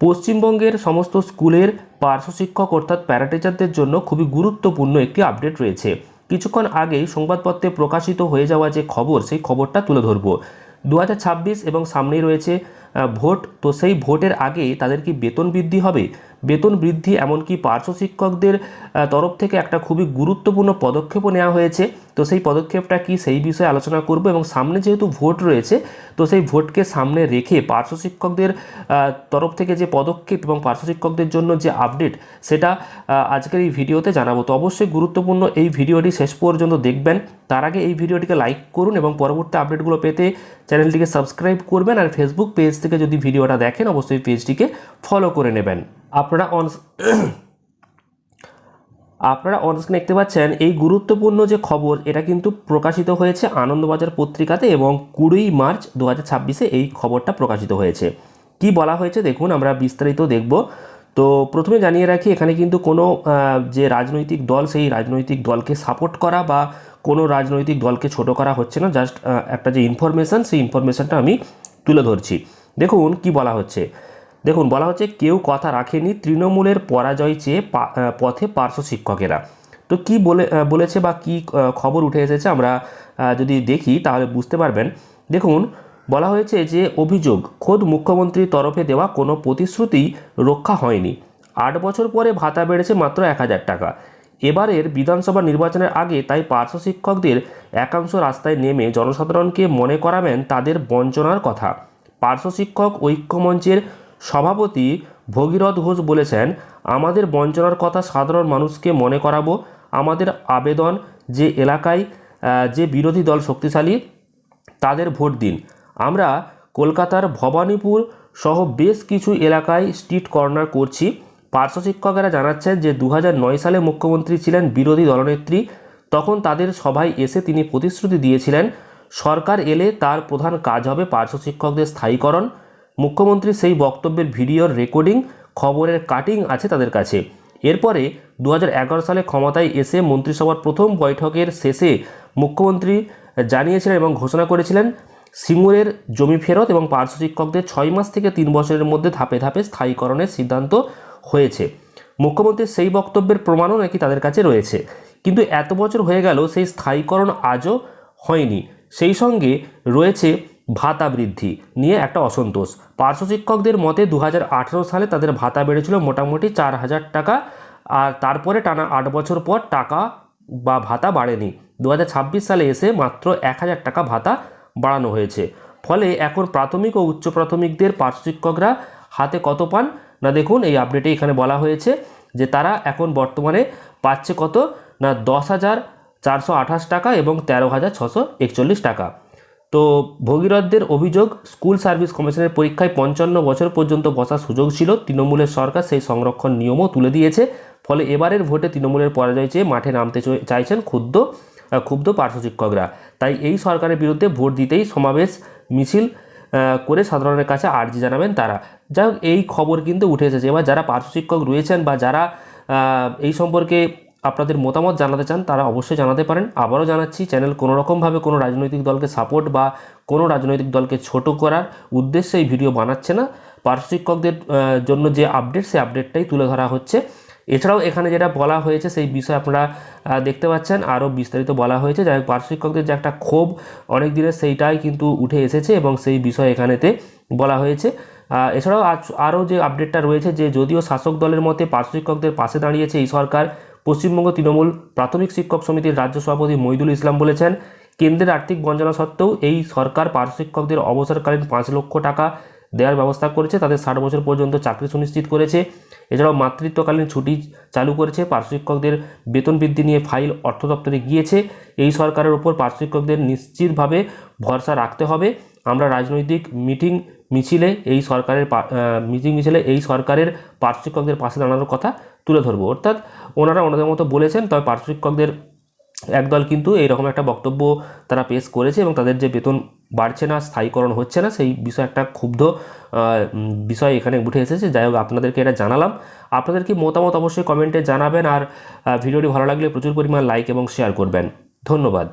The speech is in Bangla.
পশ্চিমবঙ্গের সমস্ত স্কুলের পার্শ্ব শিক্ষক অর্থাৎ প্যারাটিচারদের জন্য খুবই গুরুত্বপূর্ণ একটি আপডেট রয়েছে। কিছুক্ষণ আগেই সংবাদপত্রে প্রকাশিত হয়ে যাওয়া যে খবর, সেই খবরটা তুলে ধরব। 2026 এবং সামনেই রয়েছে ভোট। তো সেই ভোটের আগে তাদের কি বেতন বৃদ্ধি হবে? বেতন বৃদ্ধি এমনকি পার্শ্ব শিক্ষকদের তরফ থেকে একটা খুবই গুরুত্বপূর্ণ পদক্ষেপও নেওয়া হয়েছে। তো সেই পদক্ষেপটা কি, সেই বিষয়ে আলোচনা করব। এবং সামনে যেহেতু ভোট রয়েছে, তো সেই ভোটকে সামনে রেখে পার্শ্ব শিক্ষকদের তরফ থেকে যে পদক্ষেপ এবং পার্শ্ব শিক্ষকদের জন্য যে আপডেট, সেটা আজকের এই ভিডিওতে জানাবো। তো অবশ্যই গুরুত্বপূর্ণ এই ভিডিওটি শেষ পর্যন্ত দেখবেন। তার আগে এই ভিডিওটিকে লাইক করুন এবং পরবর্তী আপডেটগুলো পেতে চ্যানেলটিকে সাবস্ক্রাইব করবেন। আর ফেসবুক পেজ থেকে যদি ভিডিওটা দেখেন, অবশ্যই পেজটিকে ফলো করে নেবেন। আপনারা অনস্ক্রিনে দেখতে পাচ্ছেন এই গুরুত্বপূর্ণ যে খবর, এটা কিন্তু প্রকাশিত হয়েছে আনন্দবাজার পত্রিকাতে এবং 20 মার্চ 2026 এই খবরটা প্রকাশিত হয়েছে। কি বলা হয়েছে দেখুন, আমরা বিস্তারিত দেখব। তো প্রথমে জানিয়ে রাখি, এখানে কিন্তু কোনো যে রাজনৈতিক দল, সেই রাজনৈতিক দলকে সাপোর্ট করা বা কোনো রাজনৈতিক দলকে ছোট করা হচ্ছে না। জাস্ট একটা যে ইনফরমেশান, সেই ইনফরমেশানটা আমি তুলে ধরছি। দেখুন কি বলা হচ্ছে। দেখুন বলা হচ্ছে, কেউ কথা রাখেনি, তৃণমূলের পরাজয় চেয়ে পথে পার্শ্ব শিক্ষকেরা। তো কি বলেছে বা কি খবর উঠে এসেছে, আমরা যদি দেখি তাহলে বুঝতে পারবেন। দেখুন বলা হয়েছে যে অভিযোগ, খোদ মুখ্যমন্ত্রীর তরফে দেওয়া কোনো প্রতিশ্রুতি রক্ষা হয়নি। 8 বছর পরে ভাতা বেড়েছে মাত্র 1000 টাকা। এবারের বিধানসভা নির্বাচনের আগে তাই পার্শ্ব শিক্ষকদের একাংশ রাস্তায় নেমে জনসাধারণকে মনে করাবেন তাদের বঞ্চনার কথা। পার্শ্ব শিক্ষক ঐক্যমঞ্চের সভাপতি ভগীরথ ঘোষ বলেছেন, আমাদের বঞ্চনার কথা সাধারণ মানুষকে মনে করাবো। আমাদের আবেদন, যে এলাকায় যে বিরোধী দল শক্তিশালী তাদের ভোট দিন। আমরা কলকাতার ভবানীপুর সহ বেশ কিছু এলাকায় স্ট্রিট কর্নার করছি। পার্শ্ব শিক্ষকেরা জানাচ্ছেন যে 2009 সালে মুখ্যমন্ত্রী ছিলেন বিরোধী দলনেত্রী। তখন তাদের সভায় এসে তিনি প্রতিশ্রুতি দিয়েছিলেন, সরকার এলে তার প্রধান কাজ হবে পার্শ্ব শিক্ষকদের স্থায়ীকরণ। মুখ্যমন্ত্রী সেই বক্তব্যের ভিডিওর রেকর্ডিং, খবরের কাটিং আছে তাদের কাছে। এরপরে 2011 সালে ক্ষমতায় এসে মন্ত্রিসভার প্রথম বৈঠকের শেষে মুখ্যমন্ত্রী জানিয়েছিলেন এবং ঘোষণা করেছিলেন, সিঙ্গুরের জমি ফেরত এবং পার্শ্ব শিক্ষকদের 6 মাস থেকে 3 বছরের মধ্যে ধাপে ধাপে স্থায়ীকরণের সিদ্ধান্ত হয়েছে। মুখ্যমন্ত্রীর সেই বক্তব্যের প্রমাণও নাকি তাদের কাছে রয়েছে। কিন্তু এত বছর হয়ে গেল, সেই স্থায়ীকরণ আজও হয়নি। সেই সঙ্গে রয়েছে ভাতা বৃদ্ধি নিয়ে একটা অসন্তোষ। পার্শ্ব শিক্ষকদের মতে 2018 সালে তাদের ভাতা বেড়েছিল মোটামুটি 4000 টাকা, আর তারপরে টানা 8 বছর পর টাকা বা ভাতা বাড়েনি। 2026 সালে এসে মাত্র 1000 টাকা ভাতা বাড়ানো হয়েছে। ফলে এখন প্রাথমিক ও উচ্চ প্রাথমিকদের পার্শ্ব শিক্ষকরা হাতে কত পান না, দেখুন এই আপডেটে এখানে বলা হয়েছে যে তারা এখন বর্তমানে পাচ্ছে কত না, 10,428 টাকা এবং 13,641 টাকা। তো ভগীরথদের অভিযোগ, স্কুল সার্ভিস কমিশনের পরীক্ষায় 55 বছর পর্যন্ত বসার সুযোগ ছিল। তৃণমূলের সরকার সেই সংরক্ষণ নিয়মও তুলে দিয়েছে। ফলে এবারের ভোটে তৃণমূলের পরাজয় চেয়ে মাঠে নামতে চাইছেন ক্ষুব্ধ পার্শ্ব শিক্ষকরা। তাই এই সরকারের বিরুদ্ধে ভোট দিতেই সমাবেশ মিছিল করে সাধারণের কাছে আর্জি জানাবেন তারা। যাই হোক, এই খবর কিন্তু উঠে এসেছে। এবার যারা পার্শ্ব শিক্ষক রয়েছেন বা যারা এই সম্পর্কে আপনাদের মতামত জানাতে চান, তারা অবশ্যই জানাতে পারেন। আবারও জানাচ্ছি, চ্যানেল কোনো রকমভাবে কোনো রাজনৈতিক দলকে সাপোর্ট বা কোনো রাজনৈতিক দলকে ছোট করার উদ্দেশ্যে এই ভিডিও বানাচ্ছে না। পার্শ্ব শিক্ষকদের জন্য যে আপডেট, সেই আপডেটটাই তুলে ধরা হচ্ছে। এছাড়াও এখানে যেটা বলা হয়েছে সেই বিষয়ে আপনারা দেখতে পাচ্ছেন, আরও বিস্তারিত বলা হয়েছে। যাই হোক, পার্শ্ব শিক্ষকদের যে একটা ক্ষোভ অনেক দিনের, সেইটাই কিন্তু উঠে এসেছে এবং সেই বিষয়ে এখানেতে বলা হয়েছে। এছাড়াও আরও যে আপডেটটা রয়েছে, যে যদিও শাসক দলের মতে পার্শ্ব শিক্ষকদের পাশে দাঁড়িয়েছে এই সরকার, পশ্চিমবঙ্গ তৃণমূল প্রাথমিক শিক্ষক সমিতির রাজ্য সভাপতি মইদুল ইসলাম বলেছেন, কেন্দ্রের আর্থিক বঞ্চনা সত্ত্বেও এই সরকার পার্শ্ব শিক্ষকদের অবসরকালীন 5 লক্ষ টাকা দেওয়ার ব্যবস্থা করেছে। তাদের 60 বছর পর্যন্ত চাকরি সুনিশ্চিত করেছে। এছাড়াও মাতৃত্বকালীন ছুটি চালু করেছে। পার্শ্ব শিক্ষকদের বেতন বৃদ্ধি নিয়ে ফাইল অর্থ দপ্তরে গিয়েছে। এই সরকারের উপর পার্শ্ব শিক্ষকদের নিশ্চিতভাবে ভরসা রাখতে হবে। আমরা রাজনৈতিক মিছিলে এই সরকারের পার্শ্ব শিক্ষকদের পাশে দাঁড়ানোর কথা তুলে ধরবো। অর্থাৎ ওনারা ওনাদের মতো বলেছেন। তবে পার্শ্ব শিক্ষকদের একদল কিন্তু এইরকম একটা বক্তব্য তারা পেশ করেছে এবং তাদের যে বেতন বাড়ছে না, স্থায়ীকরণ হচ্ছে না, সেই বিষয়ে একটা ক্ষুব্ধ বিষয় এখানে উঠে এসেছে। যাই হোক, আপনাদেরকে এটা জানালাম। আপনাদের কি মতামত অবশ্যই কমেন্টে জানাবেন। আর ভিডিওটি ভালো লাগলে প্রচুর পরিমাণ লাইক এবং শেয়ার করবেন। ধন্যবাদ।